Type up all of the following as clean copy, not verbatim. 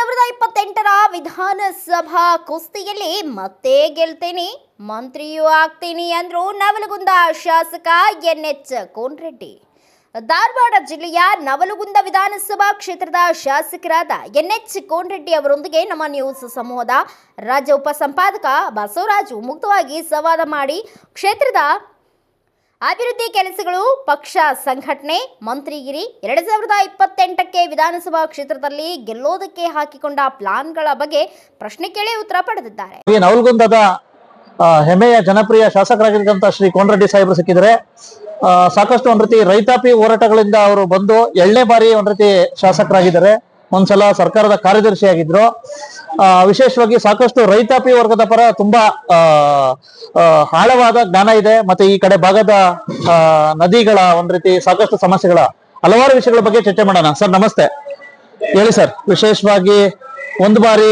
2028ರ ವಿಧಾನಸಭಾ ಕುಸ್ತಿಯಲ್ಲಿ ಮತ್ತೆ ಗೆಲ್ತೇನೆ, ಮಂತ್ರಿಯೂ ಆಗ್ತೀನಿ ಅಂದ್ರು ನವಲಗುಂದ ಶಾಸಕ ಎನ್ಎಚ್ ಕೋನರೆಡ್ಡಿ. ಧಾರವಾಡ ಜಿಲ್ಲೆಯ ನವಲಗುಂದ ವಿಧಾನಸಭಾ ಕ್ಷೇತ್ರದ ಶಾಸಕರಾದ ಎನ್ಎಚ್ ಕೋನರೆಡ್ಡಿ ಅವರೊಂದಿಗೆ ನಮ್ಮ ನ್ಯೂಸ್ ಸಮೂಹದ ರಾಜ್ಯ ಉಪಸಂಪಾದಕ ಬಸವರಾಜು ಮುಕ್ತವಾಗಿ ಸಂವಾದ ಮಾಡಿ ಕ್ಷೇತ್ರದ ಅಭಿವೃದ್ಧಿ ಕೆಲಸಗಳು, ಪಕ್ಷ ಸಂಘಟನೆ, ಮಂತ್ರಿಗಿರಿ, 2028ಕ್ಕೆ ವಿಧಾನಸಭಾ ಕ್ಷೇತ್ರದಲ್ಲಿ ಗೆಲ್ಲೋದಕ್ಕೆ ಹಾಕಿಕೊಂಡ ಪ್ಲಾನ್ಗಳ ಬಗ್ಗೆ ಪ್ರಶ್ನೆ ಕೇಳಿ ಉತ್ತರ ಪಡೆದಿದ್ದಾರೆ. ನವಲಗುಂದದ ಹೆಮ್ಮೆಯ ಜನಪ್ರಿಯ ಶಾಸಕರಾಗಿರುವಂತಹ ಶ್ರೀ ಕೋನರೆಡ್ಡಿ ಸಾಹೇಬರು ಸಿಕ್ಕಿದರೆ ಸಾಕಷ್ಟು ಒಂದ್ ರೀತಿ ರೈತಾಪಿ ಹೋರಾಟಗಳಿಂದ ಅವರು ಬಂದು 2ನೇ ಬಾರಿ ಒಂದ್ ರೀತಿ ಶಾಸಕರಾಗಿದ್ದಾರೆ. ಒಂದ್ಸಲ ಸರ್ಕಾರದ ಕಾರ್ಯದರ್ಶಿ ಆಗಿದ್ರು. ವಿಶೇಷವಾಗಿ ಸಾಕಷ್ಟು ರೈತಾಪಿ ವರ್ಗದ ಪರ ತುಂಬಾ ಆಳವಾದ ಜ್ಞಾನ ಇದೆ. ಮತ್ತೆ ಈ ಕಡೆ ಭಾಗದ ನದಿಗಳ ಒಂದ್ ರೀತಿ ಸಾಕಷ್ಟು ಸಮಸ್ಯೆಗಳ ಹಲವಾರು ವಿಷಯಗಳ ಬಗ್ಗೆ ಚರ್ಚೆ ಮಾಡೋಣ. ಸರ್ ನಮಸ್ತೆ, ಹೇಳಿ ಸರ್. ವಿಶೇಷವಾಗಿ ಒಂದು ಬಾರಿ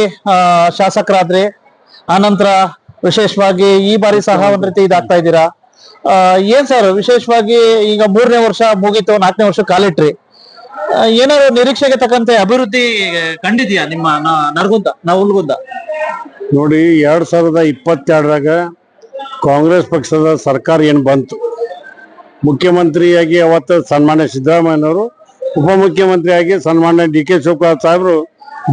ಶಾಸಕರಾದ್ರಿ, ಆನಂತರ ವಿಶೇಷವಾಗಿ ಈ ಬಾರಿ ಸಹ ಒಂದ್ ರೀತಿ ಇದಾಗ್ತಾ ಇದ್ದೀರಾ. ಏನ್ ಸರ್ ವಿಶೇಷವಾಗಿ ಈಗ 3ನೇ ವರ್ಷ ಮುಗೀತು, 4ನೇ ವರ್ಷ ಕಾಲಿಟ್ರಿ, ಏನಾದ್ರು ನಿರೀಕ್ಷೆಗೆ ತಕ್ಕಂತೆ ಅಭಿವೃದ್ಧಿ ಕಂಡಿದ್ಯಾ ನಿಮ್ಮ ನವಲಗುಂದ? ನೋಡಿ, 2022ರಾಗ ಕಾಂಗ್ರೆಸ್ ಪಕ್ಷದ ಸರ್ಕಾರ ಏನ್ ಬಂತು, ಮುಖ್ಯಮಂತ್ರಿಯಾಗಿ ಅವತ್ತು ಸನ್ಮಾನ್ಯ ಸಿದ್ದರಾಮಯ್ಯನವರು, ಉಪಮುಖ್ಯಮಂತ್ರಿಯಾಗಿ ಸನ್ಮಾನ್ಯ ಡಿ.ಕೆ. ಶಿವಕುಮಾರ್ ಸಾಹೇಬರು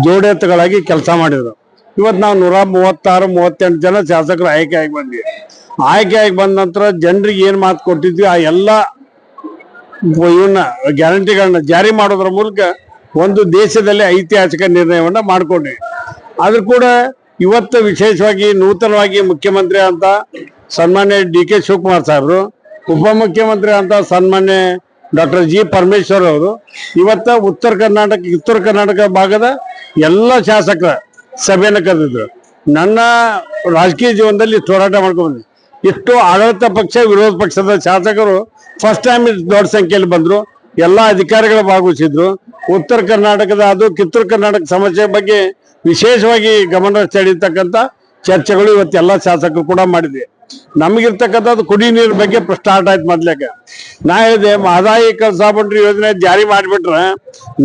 ಜೋಡೆತ್ತುಗಳಾಗಿ ಕೆಲಸ ಮಾಡಿದ್ರು. ಇವತ್ತು ನಾವು 136-138 ಜನ ಶಾಸಕರು ಆಯ್ಕೆಯಾಗಿ ಬಂದ್ವಿ. ಆಯ್ಕೆಯಾಗಿ ಬಂದ ನಂತರ ಜನರಿಗೆ ಏನ್ ಮಾತು ಕೊಟ್ಟಿದ್ವಿ ಆ ಎಲ್ಲ ಇವನ್ನ ಗ್ಯಾರಂಟಿಗಳನ್ನ ಜಾರಿ ಮಾಡೋದ್ರ ಮೂಲಕ ಒಂದು ದೇಶದಲ್ಲಿ ಐತಿಹಾಸಿಕ ನಿರ್ಣಯವನ್ನ ಮಾಡ್ಕೊಂಡ್ವಿ. ಆದ್ರೂ ಕೂಡ ಇವತ್ತು ವಿಶೇಷವಾಗಿ ನೂತನವಾಗಿ ಮುಖ್ಯಮಂತ್ರಿ ಅಂತ ಸನ್ಮಾನ್ಯ ಡಿ.ಕೆ. ಶಿವಕುಮಾರ್ ಸಾಹೇಬರು, ಉಪಮುಖ್ಯಮಂತ್ರಿ ಅಂತ ಸನ್ಮಾನ್ಯ ಡಾಕ್ಟರ್ ಜಿ. ಪರಮೇಶ್ವರ್ ಅವರು ಇವತ್ತ ಉತ್ತರ ಕರ್ನಾಟಕ ಭಾಗದ ಎಲ್ಲ ಶಾಸಕರ ಸಭೆಯನ್ನು ಕರೆದಿದ್ರು. ನನ್ನ ರಾಜಕೀಯ ಜೀವನದಲ್ಲಿ ಇಷ್ಟು ಹೋರಾಟ ಮಾಡ್ಕೊಂಡು ಇಷ್ಟು ಆಡಳಿತ ಪಕ್ಷ ವಿರೋಧ ಪಕ್ಷದ ಶಾಸಕರು ಫಸ್ಟ್ ಟೈಮ್ ದೊಡ್ಡ ಸಂಖ್ಯೆಯಲ್ಲಿ ಬಂದ್ರು. ಎಲ್ಲಾ ಅಧಿಕಾರಿಗಳು ಭಾಗವಹಿಸಿದ್ರು. ಉತ್ತರ ಕರ್ನಾಟಕದ ಅದು ಕಿತ್ತೂರು ಕರ್ನಾಟಕ ಸಮಸ್ಯೆ ಬಗ್ಗೆ ವಿಶೇಷವಾಗಿ ಗಮನ ಸೆಳೀತಕ್ಕಂಥ ಚರ್ಚೆಗಳು ಇವತ್ತೆಲ್ಲ ಶಾಸಕರು ಕೂಡ ಮಾಡಿದ್ವಿ. ನಮಗಿರ್ತಕ್ಕಂಥದ್ದು ಕುಡಿ ನೀರು ಬಗ್ಗೆ ಸ್ಟಾರ್ಟ್ ಆಯ್ತು. ಮೊದ್ಲೇಕ ನಾ ಹೇಳಿದೆ, ಮಹದಾಯಿ ಕಳಸಾ-ಬಂಡೂರಿ ಯೋಜನೆ ಜಾರಿ ಮಾಡಿಬಿಟ್ರೆ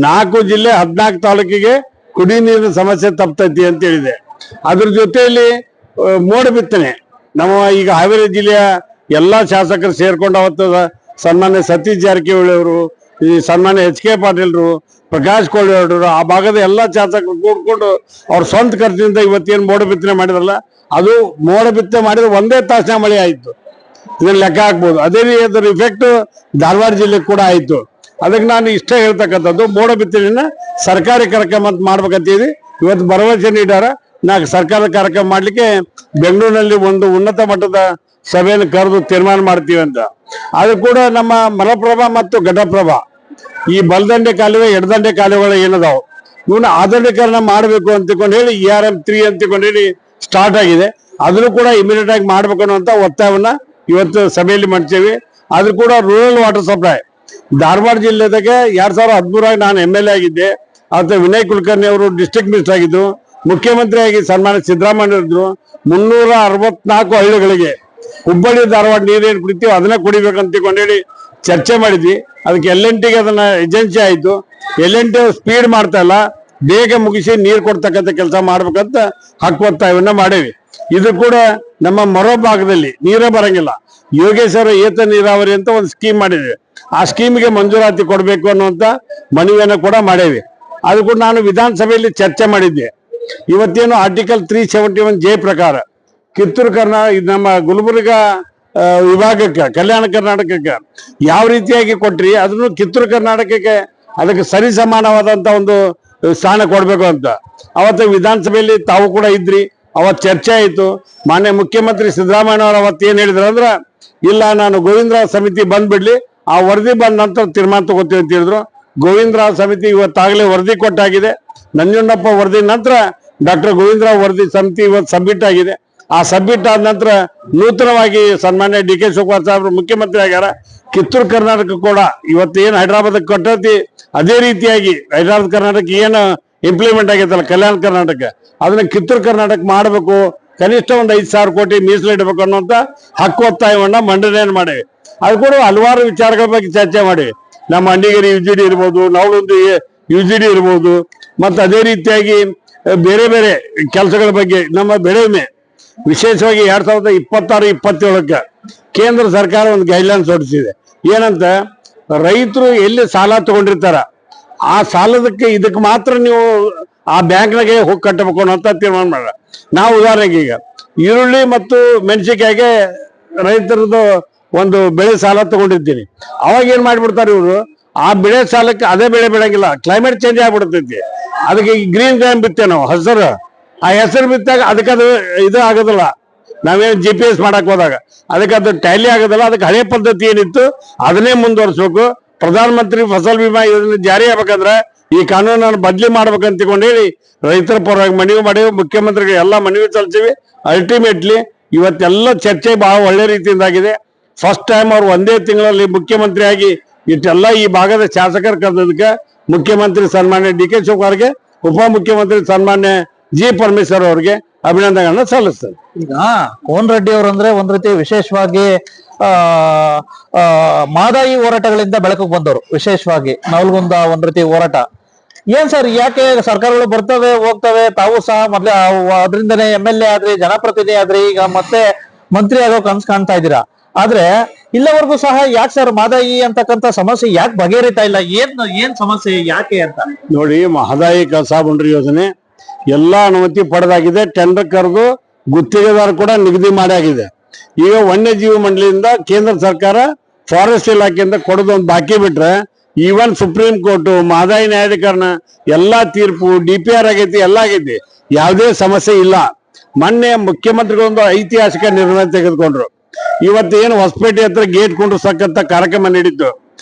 4 ಜಿಲ್ಲೆ 14 ತಾಲೂಕಿಗೆ ಕುಡಿ ನೀರಿನ ಸಮಸ್ಯೆ ತಪ್ತೈತಿ ಅಂತ ಹೇಳಿದೆ. ಅದ್ರ ಜೊತೆಯಲ್ಲಿ ಮೋಡ ಬಿತ್ತನೆ, ನಮ್ಮ ಈಗ ಹಾವೇರಿ ಜಿಲ್ಲೆಯ ಎಲ್ಲಾ ಶಾಸಕರು ಸೇರ್ಕೊಂಡು ಅವತ್ತು ಸನ್ಮಾನ್ಯ ಸತೀಶ್ ಜಾರಕಿಹೊಳಿ ಅವರು, ಈ ಸನ್ಮಾನ್ಯ ಎಚ್.ಕೆ. ಪಾಟೀಲ್ರು, ಪ್ರಕಾಶ್ ಕೋಳಿಯವರು, ಆ ಭಾಗದ ಎಲ್ಲಾ ಶಾಸಕರು ಕೂಡ್ಕೊಂಡು ಅವ್ರ ಸ್ವಂತ ಖರ್ಚಿನಿಂದ ಇವತ್ತೇನು ಮೋಡ ಬಿತ್ತನೆ ಮಾಡಿದ್ರಲ್ಲ, ಅದು ಮೋಡ ಬಿತ್ತನೆ ಮಾಡಿದ್ರೆ 1 ತಾಸಿನ ಮಳೆ ಆಯ್ತು. ಇದನ್ನ ಲೆಕ್ಕ ಹಾಕ್ಬೋದು. ಅದೇ ರೀತಿ ಅದರ ಇಫೆಕ್ಟ್ ಧಾರವಾಡ ಜಿಲ್ಲೆ ಕೂಡ ಆಯ್ತು. ಅದಕ್ಕೆ ನಾನು ಇಷ್ಟ ಹೇಳ್ತಕ್ಕಂಥದ್ದು, ಮೋಡ ಬಿತ್ತನೆಯನ್ನ ಸರ್ಕಾರಿ ಕಾರ್ಯಕ್ರಮ ಅಂತ ಮಾಡ್ಬೇಕಂತೀವಿ. ಇವತ್ತು ಭರವಸೆ ನೀಡಾರ. ನಾವು ಸರ್ಕಾರದ ಕಾರ್ಯಕ್ರಮ ಮಾಡ್ಲಿಕ್ಕೆ ಬೆಂಗಳೂರಿನಲ್ಲಿ ಒಂದು ಉನ್ನತ ಮಟ್ಟದ ಸಭೆಯನ್ನು ಕರೆದು ತೀರ್ಮಾನ ಮಾಡ್ತೀವಿ ಅಂತ. ಅದು ಕೂಡ ನಮ್ಮ ಮಲಪ್ರಭಾ ಮತ್ತು ಘಟಪ್ರಭಾ, ಈ ಬಲದಂಡೆ ಕಾಲುವೆ, ಎಡದಂಡೆ ಕಾಲುವೆಗಳು ಏನದಾವು, ಇವನ್ನ ಆಧುನೀಕರಣ ಮಾಡಬೇಕು ಅಂತಕೊಂಡು ಹೇಳಿ ERM3 ಅಂತಕೊಂಡು ಹೇಳಿ ಸ್ಟಾರ್ಟ್ ಆಗಿದೆ. ಅದನ್ನು ಕೂಡ ಇಮಿಡಿಯೇಟ್ ಆಗಿ ಮಾಡ್ಬೇಕು ಅನ್ನುವಂತ ಒತ್ತಾಯವನ್ನ ಇವತ್ತು ಸಭೆಯಲ್ಲಿ ಮಾಡ್ತೇವೆ. ಅದು ಕೂಡ ರೂರಲ್ ವಾಟರ್ ಸಪ್ಲೈ ಧಾರವಾಡ ಜಿಲ್ಲೆದಾಗೆ 2013 ನಾನು MLA ಆಗಿದ್ದೆ. ಅವತ್ತು ವಿನಯ್ ಕುಲಕರ್ಣಿ ಅವರು ಡಿಸ್ಟ್ರಿಕ್ಟ್ ಮಿನಿಸ್ಟರ್ ಆಗಿದ್ರು. ಮುಖ್ಯಮಂತ್ರಿಯಾಗಿ ಸನ್ಮಾನ್ಯ ಸಿದ್ದರಾಮಯ್ಯ ಇದ್ರು. 364 ಹಳ್ಳಿಗಳಿಗೆ ಹುಬ್ಬಳ್ಳಿ ಧಾರವಾಡ ನೀರೇನು ಕುಡಿತೀವಿ ಅದನ್ನ ಕುಡಿಬೇಕಂತ ಹೇಳಿ ಚರ್ಚೆ ಮಾಡಿದ್ವಿ. ಅದಕ್ಕೆ L&Tಗೆ ಅದನ್ನ ಏಜೆನ್ಸಿ ಆಯ್ತು. L&T ಸ್ಪೀಡ್ ಮಾಡ್ತಾ ಇಲ್ಲ, ಬೇಗ ಮುಗಿಸಿ ನೀರು ಕೊಡ್ತಕ್ಕಂಥ ಕೆಲಸ ಮಾಡ್ಬೇಕಂತ ಒತ್ತಾಯವನ್ನ ಮಾಡೇವಿ. ಇದು ಕೂಡ ನಮ್ಮ ಮರೋ ಭಾಗದಲ್ಲಿ ನೀರೇ ಬರಂಗಿಲ್ಲ, ಯೋಗೇಶ್ವರ ಏತ ನೀರಾವರಿ ಅಂತ ಒಂದು ಸ್ಕೀಮ್ ಮಾಡಿದ್ವಿ. ಆ ಸ್ಕೀಮ್ಗೆ ಮಂಜೂರಾತಿ ಕೊಡಬೇಕು ಅನ್ನುವಂತ ಮನವಿಯನ್ನು ಕೂಡ ಮಾಡೇವಿ. ಅದು ಕೂಡ ನಾನು ವಿಧಾನಸಭೆಯಲ್ಲಿ ಚರ್ಚೆ ಮಾಡಿದ್ದೆ. ಇವತ್ತೇನು ಆರ್ಟಿಕಲ್ 371J ಪ್ರಕಾರ ಕಿತ್ತೂರು ಕರ್ನಾಟಕ, ನಮ್ಮ ಗುಲ್ಬರ್ಗ ವಿಭಾಗಕ್ಕೆ, ಕಲ್ಯಾಣ ಕರ್ನಾಟಕಕ್ಕೆ ಯಾವ ರೀತಿಯಾಗಿ ಕೊಟ್ರಿ, ಅದನ್ನು ಕಿತ್ತೂರು ಕರ್ನಾಟಕಕ್ಕೆ ಅದಕ್ಕೆ ಸರಿ ಸಮಾನವಾದಂತ ಒಂದು ಸ್ಥಾನ ಕೊಡ್ಬೇಕು ಅಂತ ಅವತ್ತು ವಿಧಾನಸಭೆಯಲ್ಲಿ ತಾವು ಕೂಡ ಇದ್ರಿ. ಅವತ್ತು ಚರ್ಚೆ ಆಯಿತು. ಮಾನ್ಯ ಮುಖ್ಯಮಂತ್ರಿ ಸಿದ್ದರಾಮಯ್ಯನವರು ಅವತ್ತು ಏನ್ ಹೇಳಿದ್ರು ಅಂದ್ರೆ, ಇಲ್ಲ ನಾನು ಗೋವಿಂದರಾವ್ ಸಮಿತಿ ಬಂದ್ಬಿಡ್ಲಿ, ಆ ವರದಿ ಬಂದ ನಂತರ ತೀರ್ಮಾನ ತಗೋತೀವಿ ಅಂತ ಹೇಳಿದ್ರು. ಗೋವಿಂದರಾವ್ ಸಮಿತಿ ಇವತ್ತಾಗಲೇ ವರದಿ ಕೊಟ್ಟಾಗಿದೆ. ನಂಜುಂಡಪ್ಪ ವರದಿ ನಂತರ ಡಾಕ್ಟರ್ ಗೋವಿಂದರಾವ್ ವರದಿ ಸಮಿತಿ ಇವತ್ತು ಸಬ್ಮಿಟ್ ಆಗಿದೆ. ಆ ಸಬ್ಮಿಟ್ ಆದ ನಂತರ ನೂತನವಾಗಿ ಸನ್ಮಾನ್ಯ ಡಿ.ಕೆ. ಶಿವಕುಮಾರ್ ಸಾಹೇಬರು ಮುಖ್ಯಮಂತ್ರಿ ಆಗ್ಯಾರ. ಕಿತ್ತೂರು ಕರ್ನಾಟಕ ಕೂಡ ಇವತ್ತೇನು ಹೈದರಾಬಾದ್ ಕೊಟ್ಟತಿ ಅದೇ ರೀತಿಯಾಗಿ ಹೈದರಾಬಾದ್ ಕರ್ನಾಟಕ ಏನು ಇಂಪ್ಲಿಮೆಂಟ್ ಆಗೈತಲ್ಲ ಕಲ್ಯಾಣ ಕರ್ನಾಟಕ, ಅದನ್ನ ಕಿತ್ತೂರು ಕರ್ನಾಟಕ ಮಾಡಬೇಕು, ಕನಿಷ್ಠ ಒಂದು 5,000 ಕೋಟಿ ಮೀಸಲಿಡಬೇಕು ಅನ್ನುವಂತ ಒತ್ತಾಯವನ್ನ ಮಂಡನೆಯನ್ನು ಮಾಡೇವಿ. ಅದು ಕೂಡ ಹಲವಾರು ವಿಚಾರಗಳ ಬಗ್ಗೆ ಚರ್ಚೆ ಮಾಡಿ, ನಮ್ಮ ಅಂಡಿಗೇರಿ UGD ಇರ್ಬೋದು, ನವಲಗುಂದ UGD ಇರ್ಬೋದು, ಮತ್ತೆ ಅದೇ ರೀತಿಯಾಗಿ ಬೇರೆ ಬೇರೆ ಕೆಲಸಗಳ ಬಗ್ಗೆ ನಮ್ಮ ಬೆಳೆ ವಿಮೆ ವಿಶೇಷವಾಗಿ 2026-27ಕ್ಕೆ ಕೇಂದ್ರ ಸರ್ಕಾರ ಒಂದು ಗೈಡ್ಲೈನ್ಸ್ ಹೊರಡಿಸಿದೆ. ಏನಂತ, ರೈತರು ಎಲ್ಲಿ ಸಾಲ ತಗೊಂಡಿರ್ತಾರ ಆ ಸಾಲದಕ್ಕೆ ಇದಕ್ಕೆ ಮಾತ್ರ ನೀವು ಆ ಬ್ಯಾಂಕ್ನಾಗೆ ಹೋಗಿ ಕಟ್ಟಬೇಕು ಅನ್ನೋಂಥ ತೀರ್ಮಾನ ಮಾಡ. ನಾವು ಉದಾಹರಣೆಗೆ ಈಗ ಈರುಳ್ಳಿ ಮತ್ತು ಮೆಣಸಿನಕಾಯಿಗೆ ರೈತರದ್ದು ಒಂದು ಬೆಳೆ ಸಾಲ ತಗೊಂಡಿರ್ತೀನಿ. ಅವಾಗ ಏನ್ ಮಾಡ್ಬಿಡ್ತಾರೆ ಇವರು, ಆ ಬೆಳೆ ಸಾಲಕ್ಕೆ ಅದೇ ಬೆಳೆ ಬೆಳಂಗಿಲ್ಲ, ಕ್ಲೈಮೇಟ್ ಚೇಂಜ್ ಆಗ್ಬಿಡ್ತೈತಿ. ಅದಕ್ಕೆ ಗ್ರೀನ್ ಗ್ರಾಮ್ ಬಿತ್ತೇವೆ ನಾವು, ಹಸಿರು. ಆ ಹೆಸರು ಬಿತ್ತಾಗ ಅದಕ್ಕೆ ಅದು ಇದು ಆಗೋದಿಲ್ಲ. ನಾವೇನು GPS ಮಾಡಕ್ ಹೋದಾಗ ಅದಕ್ಕೆ ಅದು ಟ್ಯಾಲಿ ಆಗೋದಿಲ್ಲ. ಅದಕ್ಕೆ ಹಳೆ ಪದ್ಧತಿ ಏನಿತ್ತು ಅದನ್ನೇ ಮುಂದುವರಿಸ್ಬೇಕು. ಪ್ರಧಾನ ಮಂತ್ರಿ ಫಸಲ್ ಬಿಮಾ ಯೋಜನೆ ಜಾರಿ ಆಗ್ಬೇಕಂದ್ರೆ ಈ ಕಾನೂನನ್ನು ಬದಲಿ ಮಾಡ್ಬೇಕಂತ ತಿಳ್ಕೊಂಡು ಹೇಳಿ ರೈತರ ಪರವಾಗಿ ಮನವಿ ಮಾಡೇವಿ. ಮುಖ್ಯಮಂತ್ರಿಗೆ ಎಲ್ಲ ಮನವಿ ಸಲ್ಲಿಸಿವಿ. ಅಲ್ಟಿಮೇಟ್ಲಿ ಇವತ್ತೆಲ್ಲ ಚರ್ಚೆ ಬಹಳ ಒಳ್ಳೆ ರೀತಿಯಿಂದ ಆಗಿದೆ. ಫಸ್ಟ್ ಟೈಮ್ ಅವ್ರು ಒಂದೇ ತಿಂಗಳಲ್ಲಿ ಮುಖ್ಯಮಂತ್ರಿ ಆಗಿ ಇಷ್ಟೆಲ್ಲ ಈ ಭಾಗದ ಶಾಸಕರು ಕರೆದದಕ್ಕೆ ಮುಖ್ಯಮಂತ್ರಿ ಸನ್ಮಾನ್ಯ DK ಶಿವಕುಮಾರ್ಗೆ, ಉಪಮುಖ್ಯಮಂತ್ರಿ ಸನ್ಮಾನ್ಯ G ಪರಮೇಶ್ವರ್ ಅವರಿಗೆ ಅಭಿನಂದನೆಗಳನ್ನ ಸಲ್ಲಿಸ್ತೇನೆ. ಈಗ ಕೋನ್ ರೆಡ್ಡಿ ಅವರು ಅಂದ್ರೆ ಒಂದ್ ರೀತಿ ವಿಶೇಷವಾಗಿ ಮಾದಾಯಿ ಹೋರಾಟಗಳಿಂದ ಬೆಳಕಿಗೆ ಬಂದವರು. ವಿಶೇಷವಾಗಿ ನವಲಗುಂದ ಒಂದ್ ರೀತಿ ಹೋರಾಟ ಏನ್ ಸರ್, ಯಾಕೆ ಸರ್ಕಾರಗಳು ಬರ್ತವೆ ಹೋಗ್ತವೆ, ತಾವು ಸಹ ಮೊದ್ಲೇ ಅದರಿಂದನೇ MLA ಆದ್ರಿ, ಜನಪ್ರತಿನಿಧಿ ಆದ್ರಿ, ಈಗ ಮತ್ತೆ ಮಂತ್ರಿ ಆಗೋ ಕನ್ಸ್ ಕಾಣ್ತಾ ಇದ್ದೀರಾ. ಆದ್ರೆ ಇಲ್ಲವರೆಗೂ ಸಹ ಯಾಕೆ ಸರ್ ಮಹದಾಯಿ ಅಂತಕ್ಕಂಥ ಸಮಸ್ಯೆ ಯಾಕೆ ಬಗೆಹರಿತಾ ಇಲ್ಲ? ಏನ್ ಸಮಸ್ಯೆ ಯಾಕೆ ಅಂತ ನೋಡಿ. ಮಹದಾಯಿ ಕಳಸಾ ಬಂಡೂರಿ ಯೋಜನೆ ಎಲ್ಲಾ ಅನುಮತಿ ಪಡೆದಾಗಿದೆ. ಟೆಂಡರ್ ಕರೆದು ಗುತ್ತಿಗೆದಾರ ಕೂಡ ನಿಗದಿ ಮಾಡಾಗಿದೆ. ಈಗ ವನ್ಯಜೀವಿ ಮಂಡಳಿಯಿಂದ ಕೇಂದ್ರ ಸರ್ಕಾರ ಫಾರೆಸ್ಟ್ ಇಲಾಖೆಯಿಂದ ಕೊಡೋದೊಂದು ಬಾಕಿ ಬಿಟ್ರೆ ಈವನ್ ಸುಪ್ರೀಂ ಕೋರ್ಟ್, ಮಹದಾಯಿ ನ್ಯಾಯಾಧಿಕರಣ ಎಲ್ಲಾ ತೀರ್ಪು, DPR ಆಗೈತಿ, ಎಲ್ಲ ಆಗೈತಿ, ಯಾವುದೇ ಸಮಸ್ಯೆ ಇಲ್ಲ. ಮೊನ್ನೆ ಮುಖ್ಯಮಂತ್ರಿಗಳೊಂದು ಐತಿಹಾಸಿಕ ನಿರ್ಣಯ ತೆಗೆದುಕೊಂಡ್ರು. ಇವತ್ತೇನು ಹೊಸಪೇಟೆ ಹತ್ರ ಗೇಟ್ ಕುಂಡ್ರಸಕ್ಕಂತ ಕಾರ್ಯಕ್ರಮ ನಡೀತು.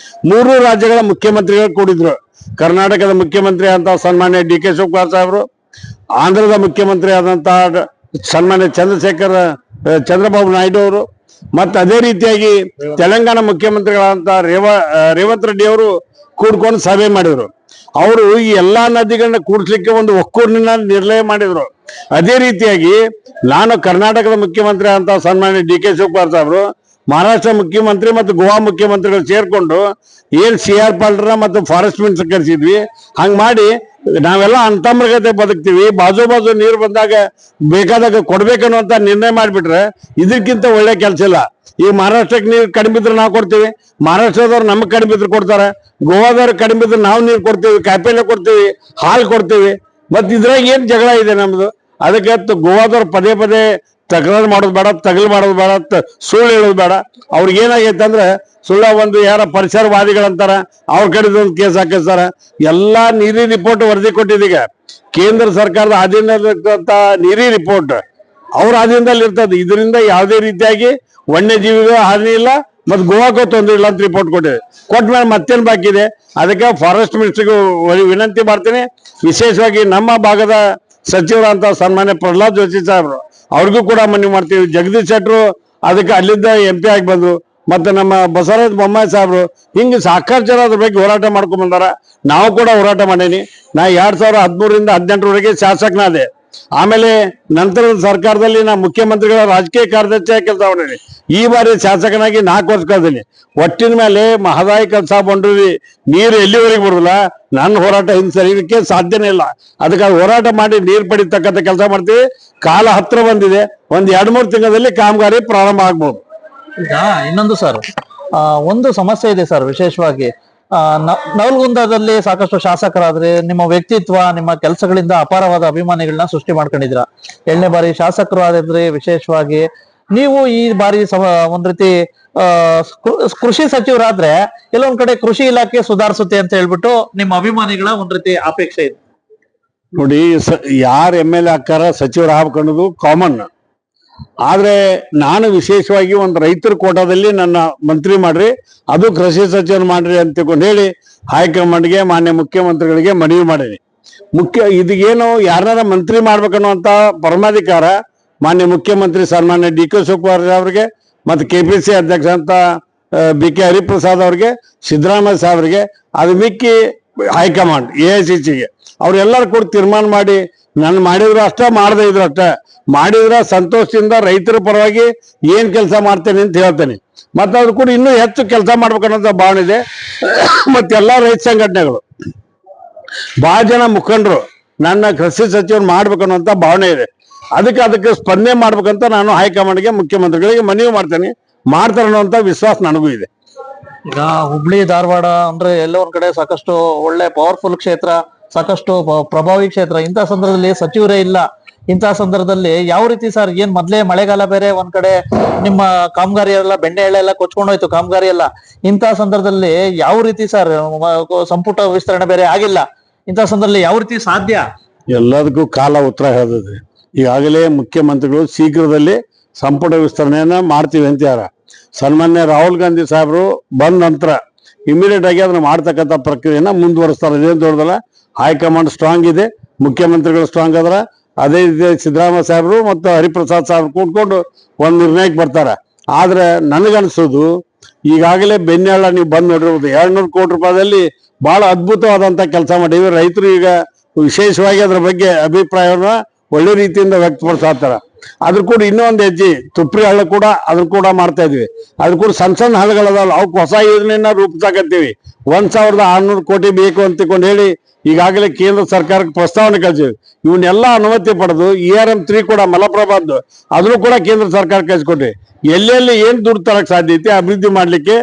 3 ರಾಜ್ಯಗಳ ಮುಖ್ಯಮಂತ್ರಿಗಳು ಕೂಡಿದ್ರು. ಕರ್ನಾಟಕದ ಮುಖ್ಯಮಂತ್ರಿ ಅಂತ ಸನ್ಮಾನ್ಯ DK ಶಿವಕುಮಾರ್ ಸಾಹೇಬರು, ಆಂಧ್ರದ ಮುಖ್ಯಮಂತ್ರಿ ಆದಂತಹ ಸನ್ಮಾನ್ಯ ಚಂದ್ರಬಾಬು ನಾಯ್ಡು ಅವರು, ಮತ್ತೆ ಅದೇ ರೀತಿಯಾಗಿ ತೆಲಂಗಾಣ ಮುಖ್ಯಮಂತ್ರಿಗಳಂತ ರೇವಂತ್ ರೆಡ್ಡಿ ಅವರು ಕೂಡ್ಕೊಂಡು ಸಭೆ ಮಾಡಿದ್ರು. ಅವರು ಈ ಎಲ್ಲಾ ನದಿಗಳನ್ನ ಕೂಡಿಸ್ಲಿಕ್ಕೆ ಒಂದು ಒಕ್ಕೂರಿನ ನಿರ್ಣಯ ಮಾಡಿದ್ರು. ಅದೇ ರೀತಿಯಾಗಿ ನಾನು ಕರ್ನಾಟಕದ ಮುಖ್ಯಮಂತ್ರಿ ಅಂತ ಸನ್ಮಾನ್ಯ DK ಶಿವಕುಮಾರ್ ಸಾಹೇಬರು, ಮಹಾರಾಷ್ಟ್ರ ಮುಖ್ಯಮಂತ್ರಿ ಮತ್ತು ಗೋವಾ ಮುಖ್ಯಮಂತ್ರಿಗಳು ಸೇರ್ಕೊಂಡು ಏನ್ CR ಪಾಲ್ರ ಮತ್ತು ಫಾರೆಸ್ಟ್ ಮಿನಿಸ್ಟರ್ ಕರೆಸಿದ್ವಿ. ಹಂಗ್ ಮಾಡಿ ನಾವೆಲ್ಲ ಅಂತಮ್ರಗತೆ ಬದುಕ್ತಿವಿ. ಬಾಜು ನೀರು ಬಂದಾಗ ಬೇಕಾದಾಗ ಕೊಡ್ಬೇಕನ್ನುವಂತ ನಿರ್ಣಯ ಮಾಡ್ಬಿಟ್ರೆ ಇದಕ್ಕಿಂತ ಒಳ್ಳೆ ಕೆಲಸ ಇಲ್ಲ. ಈ ಮಹಾರಾಷ್ಟ್ರಕ್ಕೆ ನೀರು ಕಡಿಮೆ ಬಿದ್ರೆ ನಾವು ಕೊಡ್ತೀವಿ, ಮಹಾರಾಷ್ಟ್ರದವ್ರು ನಮ್ಗೆ ಕಡಿಮೆ ಬಿದ್ರೆ ಕೊಡ್ತಾರೆ, ಗೋವಾದವ್ರು ಕಡಿಮೆ ಬಿದ್ರೆ ನಾವು ನೀರು ಕೊಡ್ತೀವಿ, ಕಾಯಿಪಲ್ಲೆ ಕೊಡ್ತೀವಿ, ಹಾಲು ಕೊಡ್ತೀವಿ. ಮತ್ ಇದ್ರಾಗ ಏನ್ ಜಗಳ ಇದೆ ನಮ್ದು? ಅದಕ್ಕೆ ಗೋವಾದವ್ರು ಪದೇ ಪದೇ ತಕರಾರು ಮಾಡೋದು ಬೇಡ, ತಗಲು ಮಾಡೋದು ಬೇಡ, ಸುಳ್ಳು ಹೇಳೋದು ಬೇಡ. ಅವ್ರಿಗೆ ಏನಾಗೈತೆ ಅಂದ್ರೆ ಸುಳ್ಳ ಒಂದು ಯಾರ ಪರಿಸರವಾದಿಗಳಂತಾರ, ಅವ್ರ ಕಡೆದ ಒಂದು ಕೇಸ್ ಹಾಕಿಸ್ತಾರ. ಎಲ್ಲಾ ನೀರಿ ರಿಪೋರ್ಟ್ ವರದಿ ಕೊಟ್ಟಿದೀಗ ಕೇಂದ್ರ ಸರ್ಕಾರದ ಅಧೀನದಂತ ನೀರಿ ರಿಪೋರ್ಟ್ ಅವ್ರ ಅಧೀನದಲ್ಲಿ ಇರ್ತದೆ. ಇದರಿಂದ ಯಾವುದೇ ರೀತಿಯಾಗಿ ವನ್ಯಜೀವಿಗೂ ಹಾನಿ ಇಲ್ಲ ಮತ್ತು ಗೋವಾಕ್ಕೂ ತೊಂದರೆ ಇಲ್ಲ ಅಂತ ರಿಪೋರ್ಟ್ ಕೊಟ್ಟಿದೆ. ಕೊಟ್ಟ ಮತ್ತೇನ್ ಬಾಕಿ ಇದೆ? ಅದಕ್ಕೆ ಫಾರೆಸ್ಟ್ ಮಿನಿಸ್ಟರ್ಗೂ ವಿನಂತಿ ಮಾಡ್ತೀನಿ. ವಿಶೇಷವಾಗಿ ನಮ್ಮ ಭಾಗದ ಸಚಿವರಂತ ಸನ್ಮಾನ್ಯ ಪ್ರಹ್ಲಾದ್ ಜೋಶಿ ಸಾಹೇಬ್ರು, ಅವ್ರಿಗೂ ಕೂಡ ಮನವಿ ಮಾಡ್ತೀವಿ. ಜಗದೀಶ್ ಶೆಟ್ಟರು ಅದಕ್ಕೆ ಅಲ್ಲಿದ್ದ MP ಆಗಿ ಬಂದ್ರು. ಮತ್ತೆ ನಮ್ಮ ಬಸವರಾಜ ಬೊಮ್ಮಾಯಿ ಸಾಹೇಬ್ರು, ಹಿಂಗೆ ಸಾಕಷ್ಟು ಜನ ಅದ್ರ ಬಗ್ಗೆ ಹೋರಾಟ ಮಾಡ್ಕೊಂಡ್ ಬಂದಾರ. ನಾವು ಕೂಡ ಹೋರಾಟ ಮಾಡೀನಿ. ನಾ 2013ರಿಂದ 2018ರವರೆಗೆ ಶಾಸಕನಾದೆ. ಆಮೇಲೆ ನಂತರದ ಸರ್ಕಾರದಲ್ಲಿ ನಾ ಮುಖ್ಯಮಂತ್ರಿಗಳ ರಾಜಕೀಯ ಕಾರ್ಯದರ್ಶಿಯಾಗಿ ಕೆಲಸ ಮಾಡೀನಿ. ಈ ಬಾರಿ ಶಾಸಕನಾಗಿ 4 ವರ್ಷ ಕಳೆದೀನಿ. ಒಟ್ಟಿನ ಮೇಲೆ ಮಹದಾಯಿ ಕಳಸಾ ಬಂಡೂರಿ ನೀರು ಎಲ್ಲಿವರೆಗೆ ಬರುದಿಲ್ಲ, ನನ್ನ ಹೋರಾಟ ಹಿಂಸರಿಲಿಕ್ಕೆ ಸಾಧ್ಯನೇ ಇಲ್ಲ. ಅದಕ್ಕೆ ಹೋರಾಟ ಮಾಡಿ ನೀರು ಪಡಿತಕ್ಕಂಥ ಕೆಲಸ ಮಾಡ್ತೀವಿ. ಕಾಲ ಹತ್ರ ಬಂದಿದೆ. ಒಂದ್ 2-3 ತಿಂಗಳಲ್ಲಿ ಕಾಮಗಾರಿ ಪ್ರಾರಂಭ ಆಗ್ಬೋದು. ಈಗ ಇನ್ನೊಂದು ಸರ್, ಒಂದು ಸಮಸ್ಯೆ ಇದೆ ಸರ್. ವಿಶೇಷವಾಗಿ ನವಲಗುಂದದಲ್ಲಿ ಸಾಕಷ್ಟು ಶಾಸಕರಾದ್ರೆ ನಿಮ್ಮ ವ್ಯಕ್ತಿತ್ವ, ನಿಮ್ಮ ಕೆಲಸಗಳಿಂದ ಅಪಾರವಾದ ಅಭಿಮಾನಿಗಳನ್ನ ಸೃಷ್ಟಿ ಮಾಡ್ಕೊಂಡಿದ್ರ. 2ನೇ ಬಾರಿ ಶಾಸಕರು ಆದ್ರೆ ವಿಶೇಷವಾಗಿ ನೀವು ಈ ಬಾರಿ ಒಂದ್ ರೀತಿ ಕೃಷಿ ಸಚಿವರಾದ್ರೆ ಕೆಲವೊಂದ್ ಕಡೆ ಕೃಷಿ ಇಲಾಖೆ ಸುಧಾರಿಸುತ್ತೆ ಅಂತ ಹೇಳ್ಬಿಟ್ಟು ನಿಮ್ಮ ಅಭಿಮಾನಿಗಳ ಒಂದ್ ರೀತಿ ಅಪೇಕ್ಷೆ ಇದೆ. ನೋಡಿ, ಯಾರು MLA ಆಕಾರ ಸಚಿವರು ಆಗ್ಬೇಕನ್ನೋದು ಕಾಮನ್. ಆದ್ರೆ ನಾನು ವಿಶೇಷವಾಗಿ ಒಂದು ರೈತರ ಕೋಟಾದಲ್ಲಿ ನನ್ನ ಮಂತ್ರಿ ಮಾಡ್ರಿ, ಅದು ಕೃಷಿ ಸಚಿವರು ಮಾಡ್ರಿ ಅಂತ ತಿಳ್ಕೊಂಡು ಹೇಳಿ ಹೈಕಮಾಂಡ್ಗೆ, ಮಾನ್ಯ ಮುಖ್ಯಮಂತ್ರಿಗಳಿಗೆ ಮನವಿ ಮಾಡೀನಿ. ಇದಗೇನು ಯಾರನ್ನಾರ ಮಂತ್ರಿ ಮಾಡ್ಬೇಕನ್ನುವಂತ ಪರಮಾಧಿಕಾರ ಮಾನ್ಯ ಮುಖ್ಯಮಂತ್ರಿ ಸನ್ಮಾನ್ಯ DK ಶಿವಕುಮಾರ್ ಅವರಿಗೆ ಮತ್ತು KPC ಅಧ್ಯಕ್ಷ ಅಂತ BK ಹರಿಪ್ರಸಾದ್ ಅವ್ರಿಗೆ, ಸಿದ್ದರಾಮಯ್ಯ ಸಾಹೇಬ್ರಿಗೆ, ಅದು ಮಿಕ್ಕಿ ಹೈಕಮಾಂಡ್ AICCಗೆ ಅವ್ರೆಲ್ಲರೂ ಕೂಡ ತೀರ್ಮಾನ ಮಾಡಿ ನಾನು ಮಾಡಿದ್ರು ಅಷ್ಟ, ಮಾಡದೇ ಇದ್ರು ಅಷ್ಟ, ಮಾಡಿದ್ರ ಸಂತೋಷದಿಂದ ರೈತರ ಪರವಾಗಿ ಏನ್ ಕೆಲಸ ಮಾಡ್ತೇನೆ ಅಂತ ಹೇಳ್ತೇನೆ. ಮತ್ತೆ ಅದು ಕೂಡ ಇನ್ನೂ ಹೆಚ್ಚು ಕೆಲಸ ಮಾಡ್ಬೇಕನ್ನೋದು ಭಾವನೆ ಇದೆ. ಮತ್ತೆಲ್ಲಾ ರೈತ ಸಂಘಟನೆಗಳು, ಬಹಳ ಜನ ಮುಖಂಡರು ನನ್ನ ಕೃಷಿ ಸಚಿವರು ಮಾಡ್ಬೇಕನ್ನುವಂತ ಭಾವನೆ ಇದೆ. ಅದಕ್ಕೆ ಸ್ಪಂದನೆ ಮಾಡ್ಬೇಕಂತ ನಾನು ಹೈಕಮಾಂಡ್ಗೆ ಮುಖ್ಯಮಂತ್ರಿಗಳಿಗೆ ಮನವಿ ಮಾಡ್ತೇನೆ. ಮಾಡ್ತಾರೆ ಅನ್ನುವಂತ ವಿಶ್ವಾಸ ನನಗೂ ಇದೆ. ಈಗ ಹುಬ್ಳಿ ಧಾರವಾಡ ಅಂದ್ರೆ ಎಲ್ಲೋ ಒಂದ್ ಕಡೆ ಸಾಕಷ್ಟು ಒಳ್ಳೆ ಪವರ್ಫುಲ್ ಕ್ಷೇತ್ರ, ಸಾಕಷ್ಟು ಪ್ರಭಾವಿ ಕ್ಷೇತ್ರ. ಇಂಥ ಸಂದರ್ಭದಲ್ಲಿ ಸಚಿವರೇ ಇಲ್ಲ. ಇಂತಹ ಸಂದರ್ಭದಲ್ಲಿ ಯಾವ ರೀತಿ ಸರ್, ಏನ್ ಮೊದ್ಲೇ ಮಳೆಗಾಲ ಬೇರೆ, ಒಂದ್ ಕಡೆ ನಿಮ್ಮ ಕಾಮಗಾರಿ ಎಲ್ಲ ಬೆಣ್ಣೆ ಎಳೆ ಎಲ್ಲ ಕೊಚ್ಕೊಂಡೋಯ್ತು ಕಾಮಗಾರಿ ಎಲ್ಲ. ಇಂತಹ ಸಂದರ್ಭದಲ್ಲಿ ಯಾವ ರೀತಿ ಸರ್, ಸಂಪುಟ ವಿಸ್ತರಣೆ ಬೇರೆ ಆಗಿಲ್ಲ. ಇಂತಹ ಸಂದರ್ಭದಲ್ಲಿ ಯಾವ ರೀತಿ ಸಾಧ್ಯ? ಎಲ್ಲದಕ್ಕೂ ಕಾಲ ಉತ್ತರ ಹೇಳಿದೆ. ಈಗಾಗಲೇ ಮುಖ್ಯಮಂತ್ರಿಗಳು ಶೀಘ್ರದಲ್ಲಿ ಸಂಪುಟ ವಿಸ್ತರಣೆಯನ್ನ ಮಾಡ್ತೀವಿ ಅಂತ ಯಾರ ಸನ್ಮಾನ್ಯ ರಾಹುಲ್ ಗಾಂಧಿ ಸಾಹೇಬರು ಬಂದ ನಂತರ ಇಮಿಡಿಯೇಟ್ ಆಗಿ ಅದನ್ನ ಮಾಡ್ತಕ್ಕಂಥ ಪ್ರಕ್ರಿಯೆಯನ್ನ ಮುಂದುವರಿಸ್ತಾರೆ. ಇದೇನು ದೊಡ್ಡದಲ್ಲ, ಹೈಕಮಾಂಡ್ ಸ್ಟ್ರಾಂಗ್ ಇದೆ, ಮುಖ್ಯಮಂತ್ರಿಗಳು ಸ್ಟ್ರಾಂಗ್ ಅದರ. ಅದೇ ರೀತಿ ಸಿದ್ದರಾಮಯ್ಯ ಸಾಹೇಬರು ಮತ್ತು ಹರಿಪ್ರಸಾದ್ ಸಾಹೇಬ್ರು ಕೂತ್ಕೊಂಡು ಒಂದು ನಿರ್ಣಯಕ್ಕೆ ಬರ್ತಾರೆ. ಆದ್ರೆ ನನಗನ್ಸೋದು ಈಗಾಗಲೇ ಬೆನ್ನೆಳ್ಳ ನೀವು ಬಂದ್ ನೋಡಿರ್ಬೋದು, 200 ಕೋಟಿ ರೂಪಾಯಿದಲ್ಲಿ ಬಹಳ ಅದ್ಭುತವಾದಂತ ಕೆಲಸ ಮಾಡಿವಿ. ರೈತರು ಈಗ ವಿಶೇಷವಾಗಿ ಅದ್ರ ಬಗ್ಗೆ ಅಭಿಪ್ರಾಯವನ್ನ ಒಳ್ಳೆ ರೀತಿಯಿಂದ ವ್ಯಕ್ತಪಡಿಸ್ತಾರ. ಅದ್ರ ಕೂಡ ಇನ್ನೊಂದು ಹೆಜ್ಜೆ ತುಪ್ರಿ ಹಳ್ಳ ಕೂಡ ಅದ್ರ ಕೂಡ ಮಾಡ್ತಾ ಇದ್ವಿ. ಅದ್ರ ಕೂಡ ಸಣ್ಣ ಹಳ್ಳಗಳದಾವಲ್ಲ, ಅವಕ್ಕೆ ಹೊಸ ಯೋಜನೆಯನ್ನ ರೂಪಿಸಾಕತ್ತೀವಿ. 1600 ಕೋಟಿ ಬೇಕು ಅಂತ ಹೇಳಿ ಈಗಾಗಲೇ ಕೇಂದ್ರ ಸರ್ಕಾರಕ್ಕೆ ಪ್ರಸ್ತಾವನೆ ಕಳಿಸಿವಿ. ಇವನ್ನೆಲ್ಲ ಅನುಮತಿ ಪಡೆದು ERM3 ಕೂಡ ಮಲಪ್ರಭಾದ್ದು ಅದನ್ನು ಕೂಡ ಕೇಂದ್ರ ಸರ್ಕಾರ ಕಳಿಸ್ಕೊಟ್ರಿ. ಎಲ್ಲೆಲ್ಲಿ ಏನ್ ದುಡ್ಡು ತರಕ್ ಸಾಧ್ಯತೆ ಅಭಿವೃದ್ಧಿ ಮಾಡ್ಲಿಕ್ಕೆ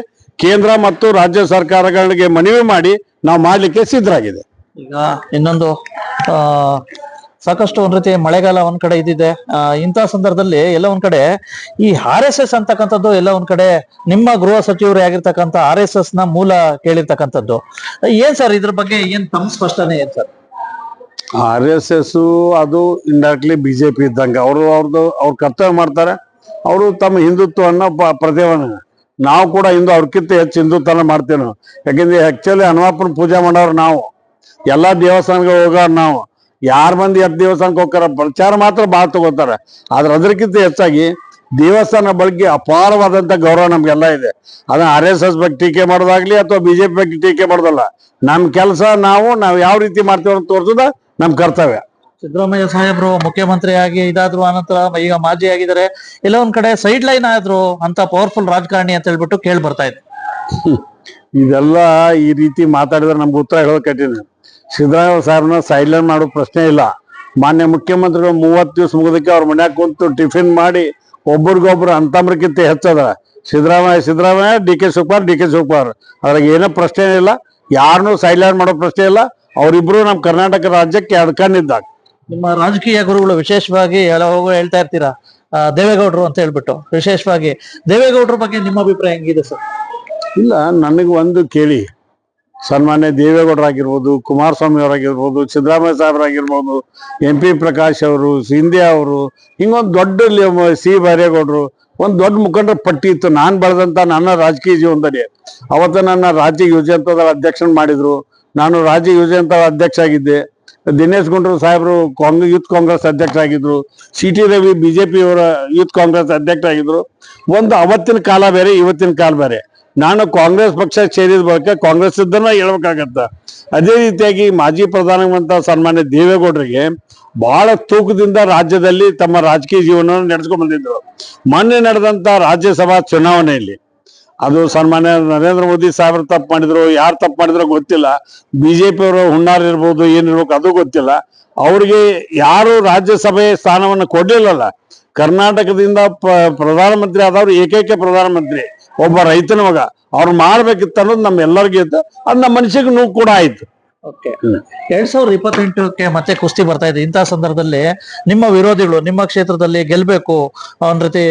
ಕೇಂದ್ರ ಮತ್ತು ರಾಜ್ಯ ಸರ್ಕಾರಗಳಿಗೆ ಮನವಿ ಮಾಡಿ ನಾವು ಮಾಡ್ಲಿಕ್ಕೆ ಸಿದ್ಧರಾಗಿದೆ. ಈಗ ಇನ್ನೊಂದು ಸಾಕಷ್ಟು ಒಂದ್ ರೀತಿ ಮಳೆಗಾಲ ಒಂದ್ ಕಡೆ ಇದಿದೆ. ಇಂತಹ ಸಂದರ್ಭದಲ್ಲಿ ಎಲ್ಲ ಒಂದ್ ಕಡೆ ಈ RSS ಅಂತಕ್ಕಂಥದ್ದು ಎಲ್ಲ ಒಂದ್ ಕಡೆ ನಿಮ್ಮ ಗೃಹ ಸಚಿವರೇ ಆಗಿರ್ತಕ್ಕಂಥ RSS ನ ಮೂಲ ಕೇಳಿರ್ತಕ್ಕಂಥದ್ದು ಏನ್ ಸರ್, ಇದ್ರ ಬಗ್ಗೆ ಏನ್ ತಮ್ಮ ಸ್ಪಷ್ಟನೆ ಏನ್ ಸರ್? RSS ಅದು ಇಂಡೈರೆಕ್ಟ್ಲಿ ಬಿಜೆಪಿ ಇದ್ದಂಗೆ ಅವ್ರ ಕರ್ತವ್ಯ ಮಾಡ್ತಾರೆ. ಅವರು ತಮ್ಮ ಹಿಂದುತ್ವವನ್ನ ಪ್ರತಿಭಟನೆ, ನಾವು ಕೂಡ ಅವ್ರಕ್ಕಿಂತ ಹೆಚ್ಚು ಹಿಂದುತ್ವನ ಮಾಡ್ತೇವೆ ನಾವು. ಯಾಕಂದ್ರೆ ಆಕ್ಚುಲಿ ಹನುಮಪ್ಪನ ಪೂಜೆ ಮಾಡೋರು ನಾವು, ಎಲ್ಲಾ ದೇವಸ್ಥಾನಗಳಿಗೆ ಹೋಗೋರು ನಾವು. ಯಾರ ಮಂದಿ ಎತ್ ದೇವಸ್ಥಾನಕ್ಕೆ ಹೋಗ್ತಾರ, ಪ್ರಚಾರ ಮಾತ್ರ ಭಾಳ ತಗೋತಾರೆ. ಆದ್ರೆ ಅದಕ್ಕಿಂತ ಹೆಚ್ಚಾಗಿ ದೇವಸ್ಥಾನ ಬಗ್ಗೆ ಅಪಾರವಾದಂತ ಗೌರವ ನಮ್ಗೆಲ್ಲ ಇದೆ. ಅದನ್ನ RSS ಬಗ್ಗೆ ಟೀಕೆ ಮಾಡೋದಾಗ್ಲಿ ಅಥವಾ ಬಿಜೆಪಿ ಬಗ್ಗೆ ಟೀಕೆ ಮಾಡೋದಲ್ಲ. ನಮ್ ಕೆಲಸ ನಾವು ಯಾವ ರೀತಿ ಮಾಡ್ತೇವೆ ಅಂತ ತೋರ್ಸೋದ ನಮ್ ಕರ್ತವ್ಯ. ಸಿದ್ದರಾಮಯ್ಯ ಸಾಹೇಬ್ರು ಮುಖ್ಯಮಂತ್ರಿ ಆಗಿ ಇದಾದ್ರು, ಅನಂತರ ಈಗ ಮಾಜಿ ಆಗಿದ್ದಾರೆ. ಎಲ್ಲ ಒಂದ್ ಕಡೆ ಸೈಡ್ ಲೈನ್ ಆದ್ರು ಅಂತ ಪವರ್ಫುಲ್ ರಾಜಕಾರಣಿ ಅಂತ ಹೇಳ್ಬಿಟ್ಟು ಕೇಳಿ ಬರ್ತಾ ಇದೆ. ಇದೆಲ್ಲ ಈ ರೀತಿ ಮಾತಾಡಿದ್ರೆ ನಮ್ಗೆ ಉತ್ತರ ಹೇಳೋದ್ ಕಠಿಣ. ಸಿದ್ದರಾಮಯ್ಯ ಸಾಹೇಬ್ನ ಸೈಡ್ ಲೈನ್ ಮಾಡೋ ಪ್ರಶ್ನೆ ಇಲ್ಲ. ಮಾನ್ಯ ಮುಖ್ಯಮಂತ್ರಿಗಳು 30 ದಿವಸ ಮುಗಿದಕ್ಕೆ ಅವ್ರ ಮನ್ಯಾಗ ಕುಂತು ಟಿಫಿನ್ ಮಾಡಿ ಒಬ್ರಿಗೊಬ್ರು ಅಂತಮ್ರಕ್ಕಿಂತ ಹೆಚ್ಚದ. ಸಿದ್ದರಾಮಯ್ಯ DK ಶಿವಕುಮಾರ್ ಅದ್ರಾಗ ಏನೋ ಪ್ರಶ್ನೆ ಇಲ್ಲ. ಯಾರನ್ನೂ ಸೈಡ್ ಲೈನ್ ಮಾಡೋ ಪ್ರಶ್ನೆ ಇಲ್ಲ. ಅವರಿಬ್ರು ನಮ್ಮ ಕರ್ನಾಟಕ ರಾಜ್ಯಕ್ಕೆ ಎಡ್ಕಂಡಿದ್ದಾಗ. ನಿಮ್ಮ ರಾಜಕೀಯ ಗುರುಗಳು ವಿಶೇಷವಾಗಿ ಹೇಳ್ತಾ ಇರ್ತೀರಾ ದೇವೇಗೌಡರು ಅಂತ ಹೇಳ್ಬಿಟ್ಟು. ವಿಶೇಷವಾಗಿ ದೇವೇಗೌಡರ ಬಗ್ಗೆ ನಿಮ್ಮ ಅಭಿಪ್ರಾಯ ಹೆಂಗಿದೆ ಸರ್? ಇಲ್ಲ, ನನಗೆ ಒಂದು ಕೇಳಿ, ಸನ್ಮಾನ್ಯ ದೇವೇಗೌಡರಾಗಿರ್ಬೋದು, ಕುಮಾರಸ್ವಾಮಿ ಅವರಾಗಿರ್ಬೋದು, ಸಿದ್ದರಾಮಯ್ಯ ಸಾಹೇಬರಾಗಿರ್ಬೋದು, MP ಪ್ರಕಾಶ್ ಅವರು, ಸಿಂಧ್ಯಾ ಅವರು, ಹಿಂಗೊಂದು ದೊಡ್ಡ ಸಿ ಬೈರೇಗೌಡರು, ಒಂದು ದೊಡ್ಡ ಮುಖಂಡರ ಪಟ್ಟಿ ಇತ್ತು ನಾನು ಬೆಳೆದಂತ ನನ್ನ ರಾಜಕೀಯ ಜೀವನದಲ್ಲಿ. ಅವತ್ತು ನನ್ನ ರಾಜ್ಯ ಯುವಜನತಾದಳ ಅಧ್ಯಕ್ಷನ್ ಮಾಡಿದ್ರು. ನಾನು ರಾಜ್ಯ ಯುವಜನತಾದಳ ಅಧ್ಯಕ್ಷ ಆಗಿದ್ದೆ. ದಿನೇಶ್ ಗುಂಡೂರಾವ್ ಸಾಹೇಬರು ಯೂತ್ ಕಾಂಗ್ರೆಸ್ ಅಧ್ಯಕ್ಷ ಆಗಿದ್ರು. CT ರವಿ ಬಿಜೆಪಿ ಅವರ ಯೂತ್ ಕಾಂಗ್ರೆಸ್ ಅಧ್ಯಕ್ಷ ಆಗಿದ್ರು. ಒಂದು ಅವತ್ತಿನ ಕಾಲ ಬೇರೆ, ಇವತ್ತಿನ ಕಾಲ ಬೇರೆ. ನಾನು ಕಾಂಗ್ರೆಸ್ ಪಕ್ಷ ಸೇರಿದ ಬಳಿಕ ಕಾಂಗ್ರೆಸ್ ಇದ್ದನ್ನ ಹೇಳ್ಬೇಕಾಗತ್ತ. ಅದೇ ರೀತಿಯಾಗಿ ಮಾಜಿ ಪ್ರಧಾನಮಂತ್ರಿ ಸನ್ಮಾನ್ಯ ದೇವೇಗೌಡರಿಗೆ ಬಹಳ ತೂಕದಿಂದ ರಾಜ್ಯದಲ್ಲಿ ತಮ್ಮ ರಾಜಕೀಯ ಜೀವನವನ್ನು ನಡೆಸ್ಕೊಂಡು ಬಂದಿದ್ರು. ಮೊನ್ನೆ ನಡೆದಂತ ರಾಜ್ಯಸಭಾ ಚುನಾವಣೆಯಲ್ಲಿ ಅದು ಸನ್ಮಾನ್ಯ ನರೇಂದ್ರ ಮೋದಿ ಸಾಹೇಬ್ರು ತಪ್ಪು ಮಾಡಿದ್ರು, ಯಾರು ತಪ್ಪು ಮಾಡಿದ್ರು ಗೊತ್ತಿಲ್ಲ. ಬಿಜೆಪಿ ಅವರು ಹುನ್ನಾರ ಇರ್ಬೋದು, ಏನಿರ್ಬೇಕು ಅದು ಗೊತ್ತಿಲ್ಲ. ಅವ್ರಿಗೆ ಯಾರು ರಾಜ್ಯಸಭೆ ಸ್ಥಾನವನ್ನು ಕೊಡ್ಲಿಲ್ಲಲ್ಲ. ಕರ್ನಾಟಕದಿಂದ ಪ್ರಧಾನಮಂತ್ರಿ ಆದವ್ರು ಏಕೈಕ ಪ್ರಧಾನಮಂತ್ರಿ ಒಬ್ಬ ರೈತನ ಮಗ. ಅವ್ರು ಮಾಡ್ಬೇಕಿತ್ತು ಅನ್ನೋದು ನಮ್ಮೆಲ್ಲರಿಗೂ ಇತ್ತು. ಅದು ನಮ್ಮ ಮನುಷ್ಯಗೂ ನೋವು ಕೂಡ ಆಯ್ತು. 2028ಕ್ಕೆ ಮತ್ತೆ ಕುಸ್ತಿ ಬರ್ತಾ ಇದೆ. ಇಂತಹ ಸಂದರ್ಭದಲ್ಲಿ ನಿಮ್ಮ ವಿರೋಧಿಗಳು ನಿಮ್ಮ ಕ್ಷೇತ್ರದಲ್ಲಿ ಗೆಲ್ಬೇಕು, ಒಂದ್ ರೀತಿ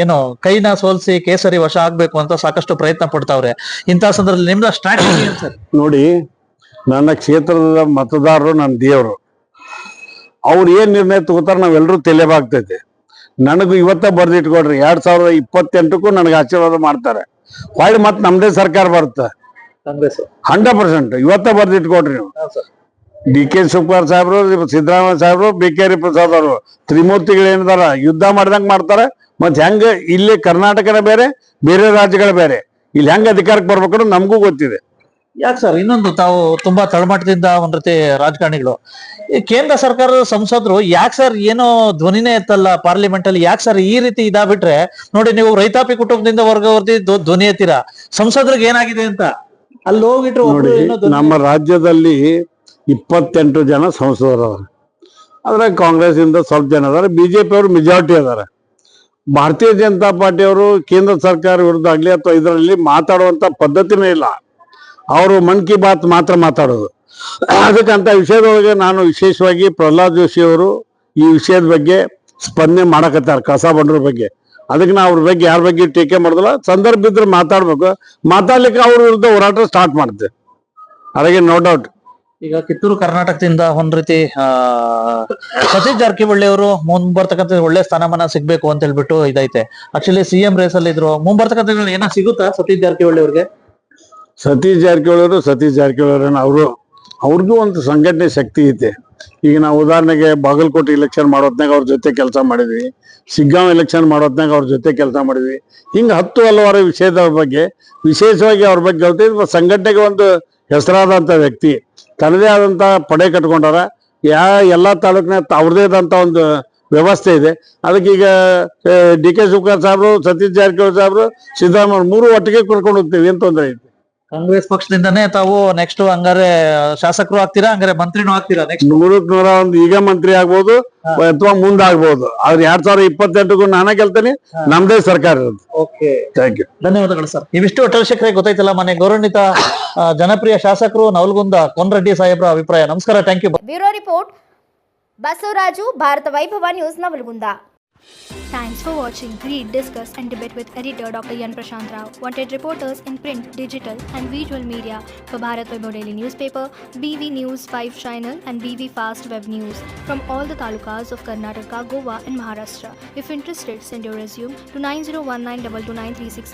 ಏನೋ ಕೈನ ಸೋಲ್ಸಿ ಕೇಸರಿ ವಶ ಆಗ್ಬೇಕು ಅಂತ ಸಾಕಷ್ಟು ಪ್ರಯತ್ನ ಪಡ್ತಾವ್ರೆ. ಇಂತಹ ಸಂದರ್ಭದಲ್ಲಿ ನಿಮ್ದ ಸ್ಟ್ರಾಟಜಿ ಏನ್ ಸರ್? ನೋಡಿ, ನನ್ನ ಕ್ಷೇತ್ರದ ಮತದಾರರು ನನ್ನ ದೇವರು. ಅವ್ರು ಏನ್ ನಿರ್ಣಯ ತಗೋತಾರ ನಾವೆಲ್ಲರೂ ತಲೆಬಾಗ್ತೈತೆ. ನನಗೂ ಇವತ್ತ ಬರ್ದಿಟ್ಕೊಡ್ರಿ, 2028ಕ್ಕೂ ನನಗೆ ಆಶೀರ್ವಾದ ಮಾಡ್ತಾರೆ. ಹೊಳ್ಳಿ ಮತ್ತೆ ನಮ್ದೇ ಸರ್ಕಾರ ಬರುತ್ತೆ 100%. ಇವತ್ತ ಬರ್ದಿಟ್ಕೊಡ್ರಿ ನೀವು. DK ಶಿವಕುಮಾರ್ ಸಾಹೇಬ್ರು, ಸಿದ್ದರಾಮಯ್ಯ ಸಾಹೇಬ್ರು, BK ಹರಿಪ್ರಸಾದ್ ಅವರು ತ್ರಿಮೂರ್ತಿಗಳು ಏನಿದಾರ ಯುದ್ಧ ಮಾಡ್ದಂಗ್ ಮಾಡ್ತಾರೆ. ಮತ್ ಹೆಂಗ ಇಲ್ಲಿ ಕರ್ನಾಟಕನ ಬೇರೆ, ಬೇರೆ ರಾಜ್ಯಗಳ ಬೇರೆ, ಇಲ್ಲಿ ಹೆಂಗ್ ಅಧಿಕಾರಕ್ಕೆ ಬರ್ಬೇಕು ನಮಗೂ ಗೊತ್ತಿದೆ. ಯಾಕೆ ಸರ್, ಇನ್ನೊಂದು ತಾವು ತುಂಬಾ ತಳಮಟ್ಟದಿಂದ ಒಂದ್ ರೀತಿ ರಾಜಕಾರಣಿಗಳು, ಈ ಕೇಂದ್ರ ಸರ್ಕಾರದ ಸಂಸದರು ಯಾಕೆ ಸರ್ ಏನೋ ಧ್ವನಿನೇ ಎತ್ತಲ್ಲ ಪಾರ್ಲಿಮೆಂಟ್ ಅಲ್ಲಿ? ಯಾಕೆ ಸರ್ ಈ ರೀತಿ ಇದಾಗ್ಬಿಟ್ರೆ ನೋಡಿ, ನೀವು ರೈತಾಪಿ ಕುಟುಂಬದಿಂದ ವರ್ಗವರ್ತಿ ಧ್ವನಿ ಎತ್ತೀರಾ, ಸಂಸದರಿಗೆ ಏನಾಗಿದೆ ಅಂತ ಅಲ್ಲಿ ಹೋಗಿಟ್ರು. ನಮ್ಮ ರಾಜ್ಯದಲ್ಲಿ 28 ಜನ ಸಂಸದರು ಅದಾರ. ಅದ್ರಾಗ ಕಾಂಗ್ರೆಸ್ಸಿಂದ ಸ್ವಲ್ಪ ಜನ ಅದಾರ, BJP ಅವರು ಮೆಜಾರಿಟಿ ಅದಾರ. ಭಾರತೀಯ ಜನತಾ ಪಾರ್ಟಿಯವರು ಕೇಂದ್ರ ಸರ್ಕಾರ ವಿರುದ್ಧ ಆಗಲಿ ಅಥವಾ ಇದರಲ್ಲಿ ಮಾತಾಡುವಂಥ ಪದ್ಧತಿನೇ ಇಲ್ಲ. ಅವರು ಮನ್ ಕಿ ಬಾತ್ ಮಾತ್ರ ಮಾತಾಡೋದು. ಅದಕ್ಕಂತ ವಿಷಯದೊಳಗೆ ನಾನು ವಿಶೇಷವಾಗಿ ಪ್ರಹ್ಲಾದ್ ಜೋಶಿ ಅವರು ಈ ವಿಷಯದ ಬಗ್ಗೆ ಸ್ಪಂದನೆ ಮಾಡಕತ್ತಾರೆ, ಕಸ ಬಂಡ್ರ ಬಗ್ಗೆ. ಅದಕ್ಕೆ ನಾವು ಅವ್ರ ಬಗ್ಗೆ ಯಾರ ಬಗ್ಗೆ ಟೀಕೆ ಮಾಡೋದಿಲ್ಲ. ಸಂದರ್ಭ ಇದ್ರೆ ಮಾತಾಡ್ಬೇಕು, ಮಾತಾಡ್ಲಿಕ್ಕೆ ಅವ್ರ ವಿರುದ್ಧ ಹೋರಾಟ ಸ್ಟಾರ್ಟ್ ಮಾಡ್ತೇವೆ, ಅದಾಗೆ ನೋ ಡೌಟ್. ಈಗ ಕಿತ್ತೂರು ಕರ್ನಾಟಕದಿಂದ ಒಂದ್ ರೀತಿ ಸತೀಶ್ ಜಾರಕಿಹೊಳಿ ಅವರು ಮುಂಬರ್ತಕ್ಕಂಥ ಒಳ್ಳೆ ಸ್ಥಾನಮಾನ ಸಿಗ್ಬೇಕು ಅಂತ ಹೇಳ್ಬಿಟ್ಟು ಇದೈತೆ. ಆಕ್ಚುಲಿ CM ರೇಸ್ ಅಲ್ಲಿ ಇದ್ರು. ಮುಂಬರ್ತಕ್ಕಂಥ ಏನೋ ಸಿಗುತ್ತಾ ಸತೀಶ್ ಜಾರಕಿಹೊಳಿ ಅವ್ರಿಗೆ? ಸತೀಶ್ ಜಾರಕಿಹೊಳಿ ಅವ್ರಿಗೂ ಒಂದು ಸಂಘಟನೆ ಶಕ್ತಿ ಐತೆ. ಈಗ ನಾವು ಉದಾಹರಣೆಗೆ ಬಾಗಲಕೋಟೆ ಇಲೆಕ್ಷನ್ ಮಾಡೋತ್ನಾಗ ಅವ್ರ ಜೊತೆ ಕೆಲಸ ಮಾಡಿದ್ವಿ, ಶಿಗ್ಗಾಂವ್ ಎಲೆಕ್ಷನ್ ಮಾಡೋತ್ನಾಗ ಅವ್ರ ಜೊತೆ ಕೆಲಸ ಮಾಡಿದ್ವಿ. ಹಿಂಗೆ ಹಲವಾರು ವಿಷಯದ ಬಗ್ಗೆ ವಿಶೇಷವಾಗಿ ಅವ್ರ ಬಗ್ಗೆ ಹೇಳ್ತೀವಿ. ಸಂಘಟನೆಗೆ ಒಂದು ಹೆಸರಾದಂಥ ವ್ಯಕ್ತಿ, ತನ್ನದೇ ಆದಂಥ ಪಡೆ ಕಟ್ಕೊಂಡಾರ. ಎಲ್ಲ ತಾಲೂಕಿನ ಅವ್ರದೇ ಆದಂಥ ಒಂದು ವ್ಯವಸ್ಥೆ ಇದೆ. ಅದಕ್ಕೆ ಈಗ DK ಶಿವಕುಮಾರ್ ಸಾಹೇಬ್ರು, ಸತೀಶ್ ಜಾರಕಿಹೊಳಿ ಸಾಹೇಬ್ರು, ಸಿದ್ದರಾಮಯ್ಯ 3 ಒಟ್ಟಿಗೆ ಕರ್ಕೊಂಡು ಹೋಗ್ತೀವಿ, ಏನ್ ತೊಂದರೆ ಐತಿ? ಕಾಂಗ್ರೆಸ್ ಪಕ್ಷದಿಂದಾನೇ ತಾವು ನೆಕ್ಸ್ಟ್ ಹಂಗಾರೆ ಶಾಸಕರು ಆಗ್ತೀರಾ, ಹಂಗಾರೆ ಮಂತ್ರಿನೂ ಆಗ್ತೀರಾ? ನೆಕ್ಸ್ಟ್ 100 ಈಗ ಮಂತ್ರಿ ಆಗ್ಬೋದು ಅಥವಾ ಮುಂದಾಗ್ಬೋದು. ಆದ್ರೆ 2028ಗೂ ನಾನೇ ಗೆಲ್ತೇನೆ, ನಮ್ದೇ ಸರ್ಕಾರ ಇರೋದು. ಓಕೆ, ಥ್ಯಾಂಕ್ ಯು, ಧನ್ಯವಾದಗಳು ಸರ್. ಇವಿಷ್ಟು ಅಟಲ್ ಶೇಖರ್ ಗೊತ್ತೈತಲ್ಲ, ಮನೆ ಗೌರವಾನ್ವಿತ ಜನಪ್ರಿಯ ಶಾಸಕರು ನವಲಗುಂದ ಕೋನರೆಡ್ಡಿ ಸಾಹೇಬ್ರ ಅಭಿಪ್ರಾಯ. ನಮಸ್ಕಾರ, thank you. Bureau report Basavaraju, Bharat Vaibhav news, Navalgund. Thanks for watching. Read, discuss and debate with editor Dr. Yan Prashant Rao. Wanted reporters in print, digital and visual media for Bharat Vaibhav Daily Newspaper, BV News 5 Channel and BV Fast Web News from all the talukas of Karnataka, Goa and Maharashtra. If interested, send your resume to 9019229369.